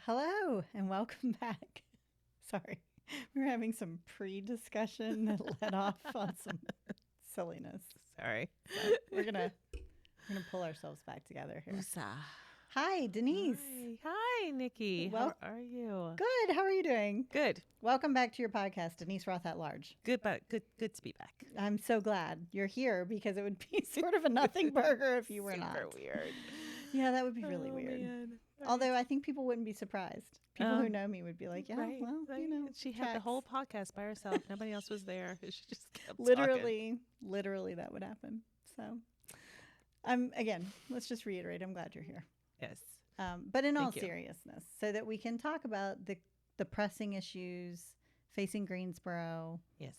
Hello and welcome back. Sorry, we were having some pre-discussion that led off on some silliness. Sorry. So we're gonna pull ourselves back together here. Woosah. Hi, Denise. Hi, Nikki. Well- How are you? Good. How are you doing? Good. Welcome back to your podcast, Denise Roth at Large. Good, but good to be back. I'm so glad you're here because it would be sort of a nothing burger if you were Super not. weird. Yeah, that would be really Oh, weird. man. Although I think people wouldn't be surprised. People who know me would be like, "Yeah, right, well, right. She had the tracks." whole podcast by herself. Nobody else was there. She just kept talking. Literally that would happen. So again, let's just reiterate, I'm glad you're here. Yes. But in all Thank you. seriousness, so that we can talk about the pressing issues facing Greensboro, Yes.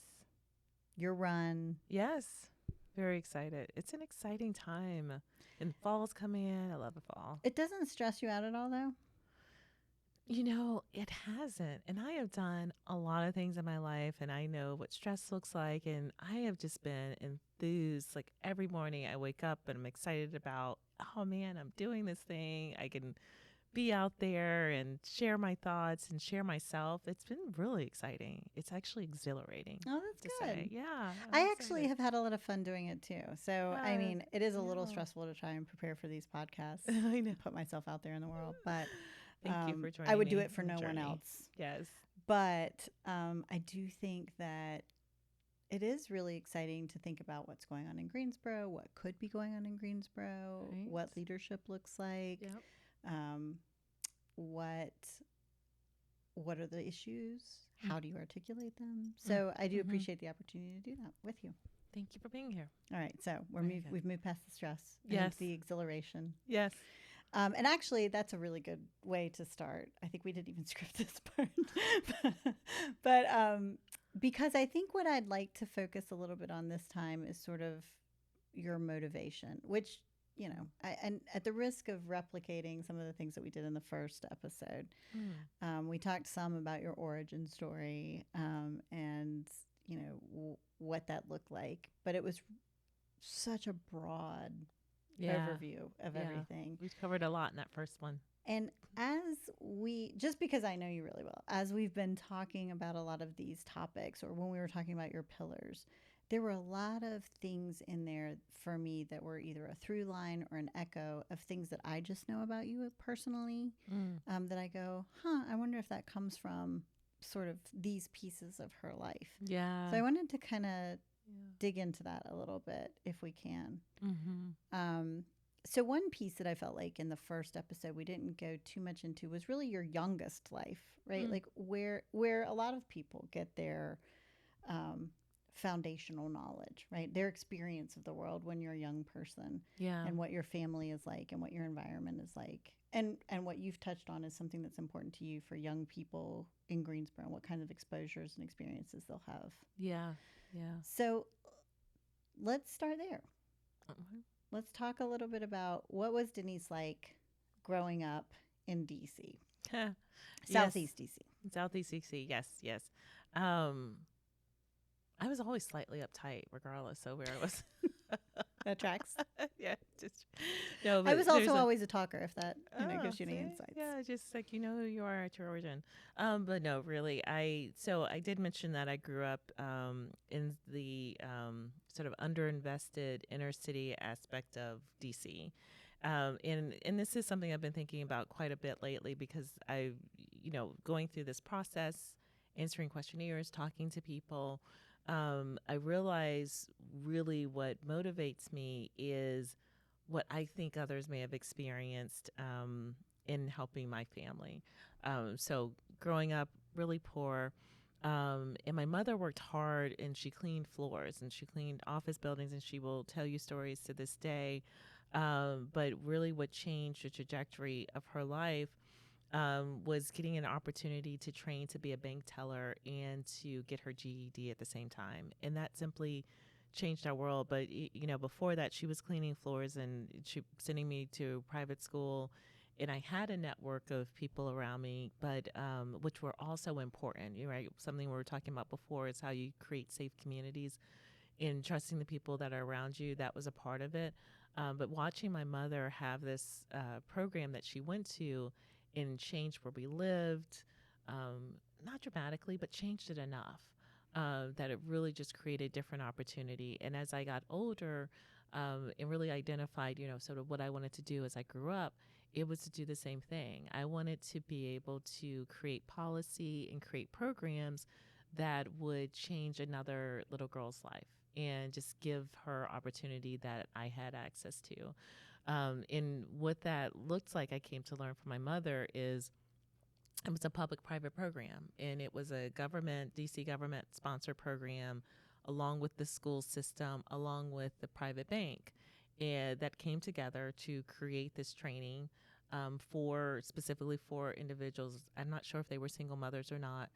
your run. Yes. Very excited. It's an exciting time. And fall's coming in. I love the fall. It doesn't stress you out at all, though? You know, it hasn't. And I have done a lot of things in my life, and I know what stress looks like. And I have just been enthused. Like every morning I wake up and I'm excited about, oh man, I'm doing this thing. I can be out there and share my thoughts and share myself. It's been really exciting. It's actually exhilarating. Oh, that's to good. say. Yeah. I actually have had a lot of fun doing it too. So, I Yeah, mean, it is a little yeah. stressful to try and prepare for these podcasts, I know. put myself out there in the world, but Thank you for joining I would do me it for on the no one journey. else. Yes. But I do think that it is really exciting to think about what's going on in Greensboro, what could be going on in Greensboro, Right. what leadership looks like, Yep. um, what are the issues, how do you articulate them. So I do appreciate the opportunity to do that with you. Thank you for being here. All right, so Very good. we've moved past the stress, and Yes. into the exhilaration. Yes. And actually, that's a really good way to start. I think we didn't even script this part. but because I think what I'd like to focus a little bit on this time is sort of your motivation, which, you know, and at the risk of replicating some of the things that we did in the first episode, we talked some about your origin story and, you know, what that looked like. But it was such a broad overview of everything. We've covered a lot in that first one. And just because I know you really well, as we've been talking about a lot of these topics, or when we were talking about your pillars, there were a lot of things in there for me that were either a through line or an echo of things that I just know about you personally, that I go, I wonder if that comes from sort of these pieces of her life. Yeah. So I wanted to kind of dig into that a little bit if we can. So one piece that I felt like in the first episode we didn't go too much into was really your youngest life, right? Like where a lot of people get their foundational knowledge, right? Their experience of the world when you're a young person, and what your family is like and what your environment is like. And what you've touched on is something that's important to you for young people in Greensboro, what kind of exposures and experiences they'll have. Yeah. So let's start there. Let's talk a little bit about what was Denise like growing up in DC, Southeast DC. Southeast DC. Yes. I was always slightly uptight, regardless of where I was. That tracks. Yeah, just no. I But was also always a talker, if that gives you any insights. Yeah, just like you know who you are at your origin. But no, really, I did mention that I grew up in the sort of underinvested inner city aspect of DC. And this is something I've been thinking about quite a bit lately because going through this process, answering questionnaires, talking to people, I realize really what motivates me is what I think others may have experienced in helping my family. So growing up really poor, and my mother worked hard and she cleaned floors and she cleaned office buildings, and she will tell you stories to this day. But really what changed the trajectory of her life was getting an opportunity to train to be a bank teller and to get her GED at the same time. And that simply changed our world. But, before that, she was cleaning floors and she sending me to private school. And I had a network of people around me, but which were also important. Right? Something we were talking about before is how you create safe communities and trusting the people that are around you. That was a part of it. But watching my mother have this program that she went to and changed where we lived, not dramatically, but changed it enough that it really just created different opportunity. And as I got older, and really identified, sort of what I wanted to do as I grew up, it was to do the same thing. I wanted to be able to create policy and create programs that would change another little girl's life and just give her opportunity that I had access to. And what that looked like, I came to learn from my mother, is it was a public-private program, and it was a DC government sponsored program, along with the school system, along with the private bank, and that came together to create this training for specifically for individuals. I'm not sure if they were single mothers or not,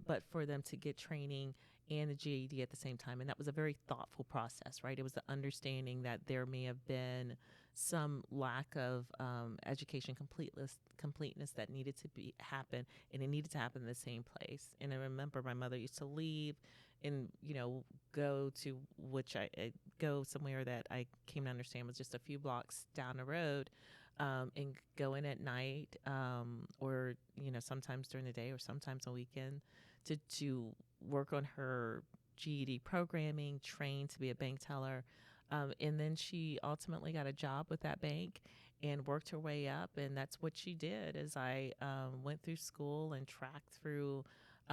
but for them to get training and the GED at the same time. And that was a very thoughtful process, right? It was the understanding that there may have been some lack of education completeness that needed to happen, and it needed to happen in the same place. And I remember my mother used to leave and go to I go somewhere that I came to understand was just a few blocks down the road, and go in at night, or sometimes during the day or sometimes on weekend to work on her GED programming, train to be a bank teller. And then she ultimately got a job with that bank and worked her way up. And that's what she did as I went through school and tracked through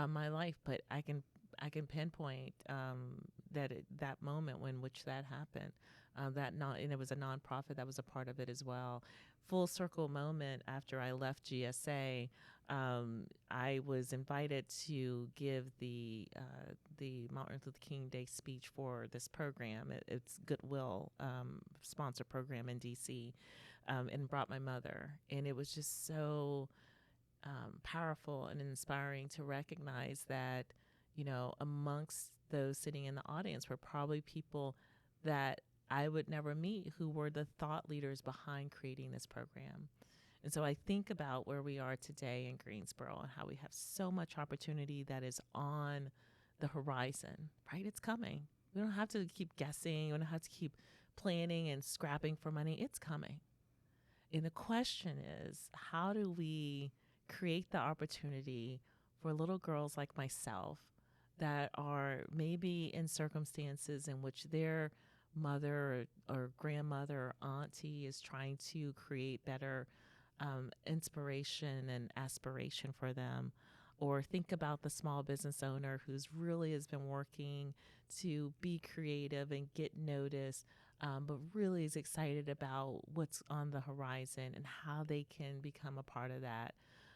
my life. But I can pinpoint that moment when which that happened. And it was a nonprofit that was a part of it as well. Full circle moment after I left GSA. I was invited to give the Martin Luther King Day speech for this program. It's Goodwill sponsored program in DC, and brought my mother, and it was just so powerful and inspiring to recognize that amongst those sitting in the audience were probably people that I would never meet who were the thought leaders behind creating this program. And so I think about where we are today in Greensboro and how we have so much opportunity that is on the horizon, right? It's coming. We don't have to keep guessing. We don't have to keep planning and scrapping for money. It's coming. And the question is, how do we create the opportunity for little girls like myself that are maybe in circumstances in which their mother or grandmother or auntie is trying to create better inspiration and aspiration for them? Or think about the small business owner who's really has been working to be creative and get noticed, but really is excited about what's on the horizon and how they can become a part of that.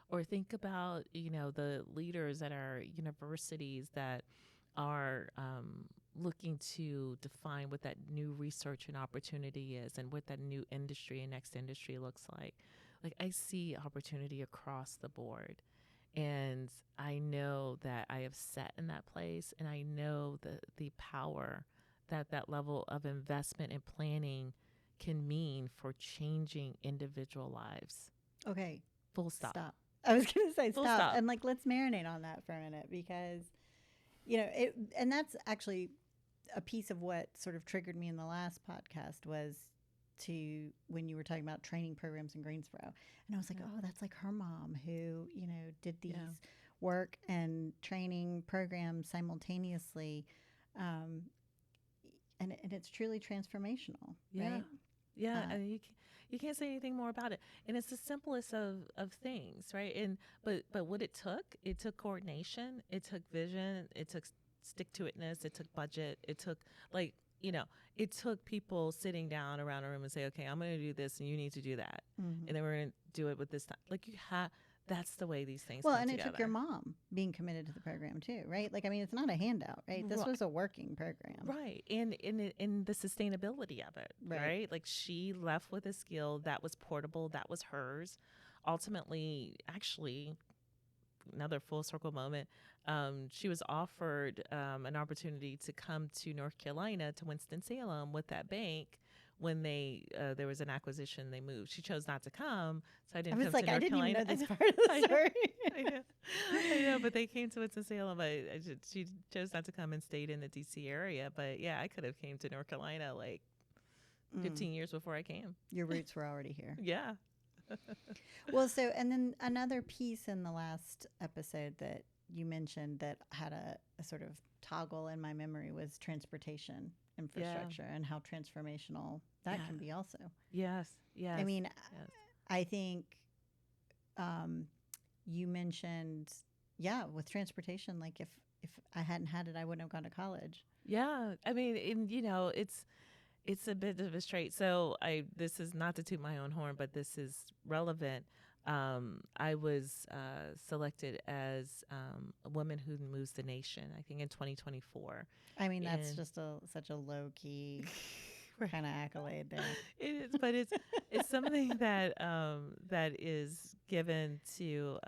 Or think about, the leaders at our universities that are looking to define what that new research and opportunity is and what that new industry and next industry looks like. Like, I see opportunity across the board. And I know that I have sat in that place, and I know the power that that level of investment and planning can mean for changing individual lives. Okay. Full stop. Stop. I was going to say Full stop. stop. And let's marinate on that for a minute, because, and that's actually a piece of what sort of triggered me in the last podcast was when you were talking about training programs in Greensboro. And I was like, oh, that's like her mom who, did these work and training programs simultaneously. And it's truly transformational, right? Yeah, and you can't say anything more about it. And it's the simplest of things, right? And but what it took coordination, it took vision, it took stick-to-itness, it took budget, it took it took people sitting down around a room and say, okay, I'm going to do this and you need to do that. Mm-hmm. And then we're going to do it with this time. That's the way these things come together. It took your mom being committed to the program too, right? It's not a handout, right? This was a working program. Right. And in the sustainability of it, right? Like, she left with a skill that was portable, that was hers. Ultimately, actually, another full circle moment, she was offered an opportunity to come to North Carolina, to Winston-Salem, with that bank. When there was an acquisition, they moved. She chose not to come, so I didn't come to North Carolina. I didn't even know this part of the story. I know, but they came to Winston-Salem. She chose not to come and stayed in the D.C. area. But yeah, I could have came to North Carolina 15 years before I came. Your roots were already here. Yeah. Well, so, and then another piece in the last episode that you mentioned that had a sort of toggle in my memory was transportation Yeah. infrastructure and how transformational that Yeah. can be also. Yes. I Yes. mean, Yes. I think um, you mentioned, yeah, with transportation, like if I hadn't had it, I wouldn't have gone to college. Yeah. I mean, and it's a bit of a straight. So I this is not to toot my own horn, but this is relevant. I was selected as a woman who moves the nation. I think in 2024, I mean, that's and just such a low key right, kind of accolade there. it is, but it's something that that is given to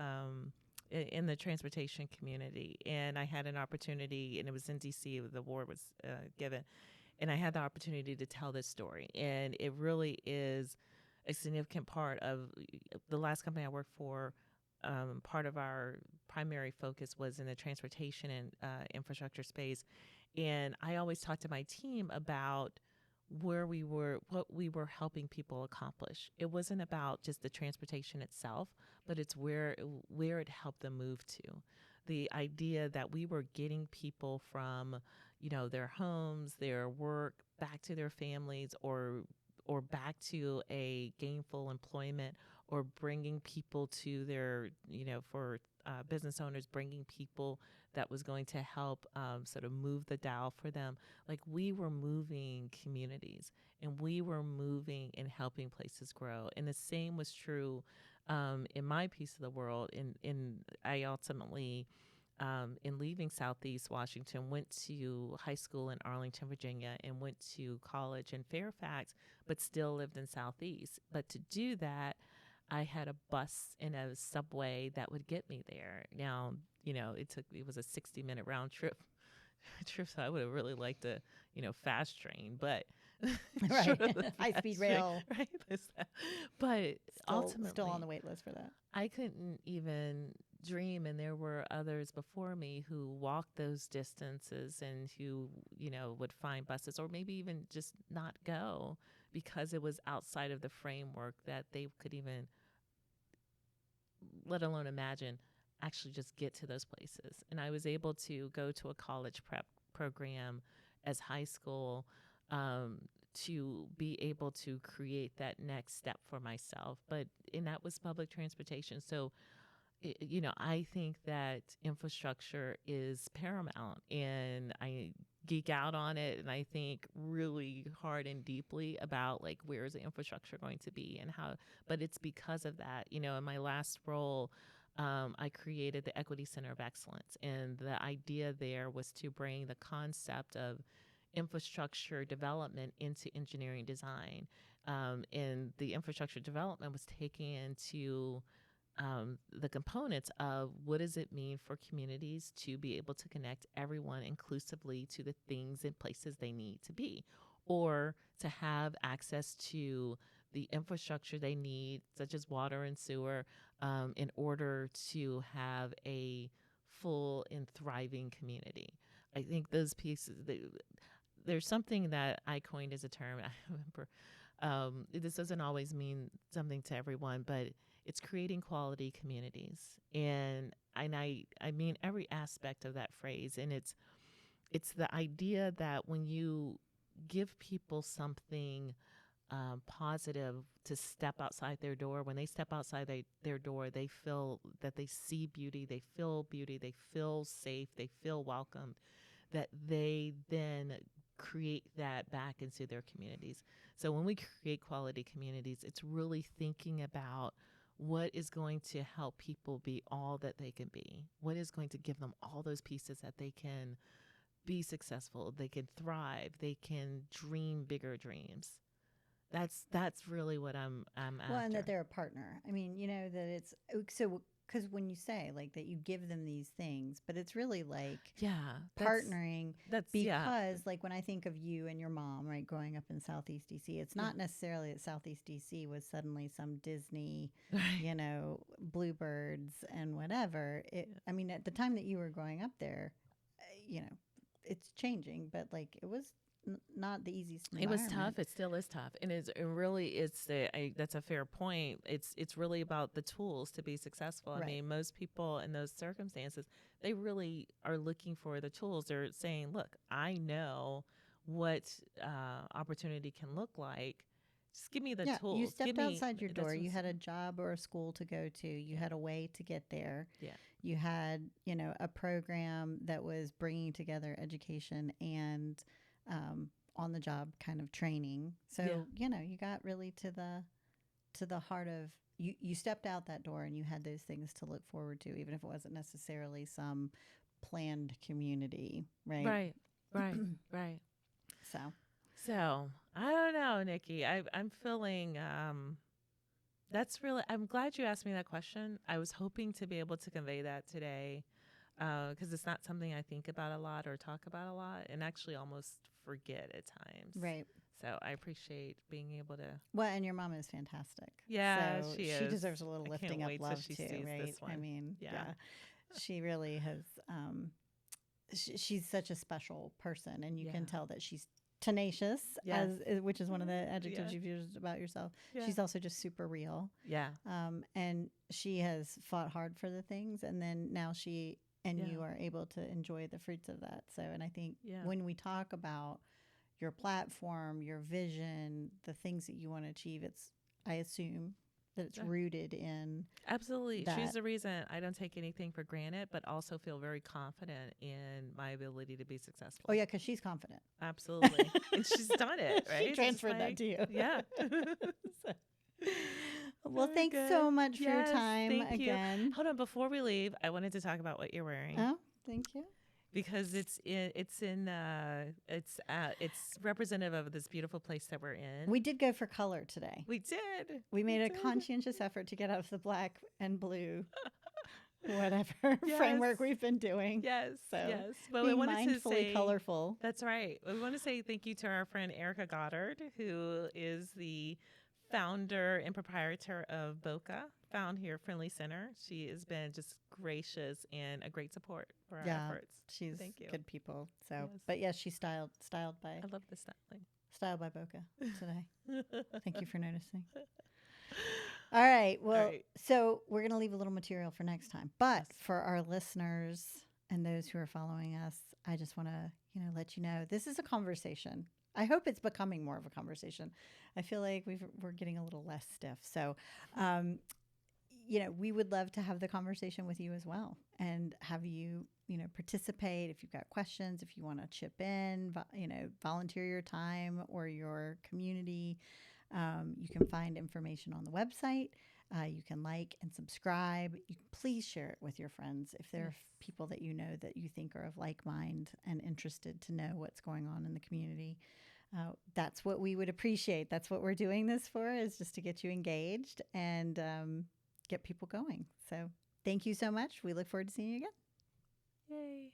in the transportation community. And I had an opportunity, and it was in DC. The award was given, and I had the opportunity to tell this story. And it really is a significant part of the last company I worked for. Part of our primary focus was in the transportation and infrastructure space. And I always talk to my team about where we were, what we were helping people accomplish. It wasn't about just the transportation itself, but it's where it helped them move to. The idea that we were getting people from, their homes, their work, back to their families, or back to a gainful employment, or bringing people to their, for business owners, bringing people that was going to help sort of move the dial for them. Like, we were moving communities, and we were moving and helping places grow. And the same was true in my piece of the world. In I ultimately, in leaving Southeast Washington, went to high school in Arlington, Virginia, and went to college in Fairfax, but still lived in Southeast. But to do that, I had a bus and a subway that would get me there. Now, it was a 60-minute round trip. So I would have really liked to, fast train, but Right. short of the High fast speed train, rail. right? But Still on ultimately, the wait list for that. I couldn't even dream, and there were others before me who walked those distances and who, would find buses or maybe even just not go because it was outside of the framework that they could even, let alone imagine, actually just get to those places. And I was able to go to a college prep program as high school, um, to be able to create that next step for myself. And that was public transportation. So, I think that infrastructure is paramount, and I geek out on it, and I think really hard and deeply about, like, where is the infrastructure going to be and how. But it's because of that. In my last role, I created the Equity Center of Excellence, and the idea there was to bring the concept of infrastructure development into engineering design. And the infrastructure development was taken into the components of what does it mean for communities to be able to connect everyone inclusively to the things and places they need to be, or to have access to the infrastructure they need, such as water and sewer, in order to have a full and thriving community. I think those pieces, there's something that I coined as a term. I remember, this doesn't always mean something to everyone, but it's creating quality communities. And I mean every aspect of that phrase. And it's the idea that when you give people something positive to step outside their door, when they step outside their door, they feel that they see beauty, they feel safe, they feel welcomed, that they then create that back into their communities. So when we create quality communities, it's really thinking about what is going to help people be all that they can be, what is going to give them all those pieces that they can be successful, they can thrive, they can dream bigger dreams. That's really what I'm Well, and that after. they're a partner. I mean, that it's so because when you say like that you give them these things, but it's really like Yeah, partnering that's yeah. because like when I think of you and your mom, right, growing up in Southeast DC, it's Yeah. not necessarily that Southeast DC was suddenly some Disney, Right. bluebirds and whatever. I mean, at the time that you were growing up there, you know, it's changing, but like it was not the easiest It was environment. tough. It still is tough, and that's a fair point. It's really about the tools to be successful. I Right. mean, most people in those circumstances, they really are looking for the tools. They're saying, "Look, I know what opportunity can look like. Just give me the Yeah, you tools. Give stepped me outside your door. that's You what's, had a job or a school to go to. You yeah, had a way to get there. yeah, You had, a program that was bringing together education and on the job kind of training. yeah, So, you got really to the heart of you stepped out that door and you had those things to look forward to, even if it wasn't necessarily some planned community, right? right, right, right." So, So I don't know, Nikki. I'm feeling that's really. I'm glad you asked me that question. I was hoping to be able to convey that today, because it's not something I think about a lot or talk about a lot, and actually almost forget at times. right. So I appreciate being able to. Well, and your mom is fantastic. Yeah, So she she is. deserves a little I can't lifting up wait till love she too, sees right? this I one. mean, Yeah. yeah, she really has. She's such a special person, and you can Yeah. tell that she's tenacious, Yes. which is one of the adjectives Yeah. you've used about yourself. Yeah. She's also just super real, Yeah. and she has fought hard for the things, and then now she and Yeah. you are able to enjoy the fruits of that. So, and I think Yeah. when we talk about your platform, your vision, the things that you want to achieve, I assume that it's Yeah. rooted in Absolutely. She's that. the reason I don't take anything for granted, but also feel very confident in my ability to be successful. Oh yeah, because she's confident. Absolutely. And she's done it, right? She It's just transferred that like, to you. yeah. So- well, Very thanks good. so much for your Yes, time thank you. again. Hold on, before we leave, I wanted to talk about what you're wearing Oh, thank you. because it's representative of this beautiful place that we're in. We did go for color today. We did. We made a did. conscientious effort to get out of the black and blue, whatever Yes. framework we've been doing. Yes. So, Yes. Well, we being wanted to mindfully say colorful. That's right. We want to say thank you to our friend Erica Goddard, who is the founder and proprietor of Boca, found here Friendly Center. She has been just gracious and a great support for our Yeah, efforts. she's Thank you. good people. So, Yes. but yes, she's styled by I love the styling. Boca today. Thank you for noticing. All right. Well, right. so we're going to leave a little material for next time. But Yes. for our listeners and those who are following us, I just want to, let you know this is a conversation. I hope it's becoming more of a conversation. I feel like we're getting a little less stiff. So, we would love to have the conversation with you as well and have you, participate if you've got questions, if you want to chip in, volunteer your time or your community. You can find information on the website. You can like and subscribe. Please share it with your friends if there are Yes. people that you know that you think are of like mind and interested to know what's going on in the community. That's what we would appreciate. That's what we're doing this for, is just to get you engaged and get people going. So thank you so much. We look forward to seeing you again. Yay.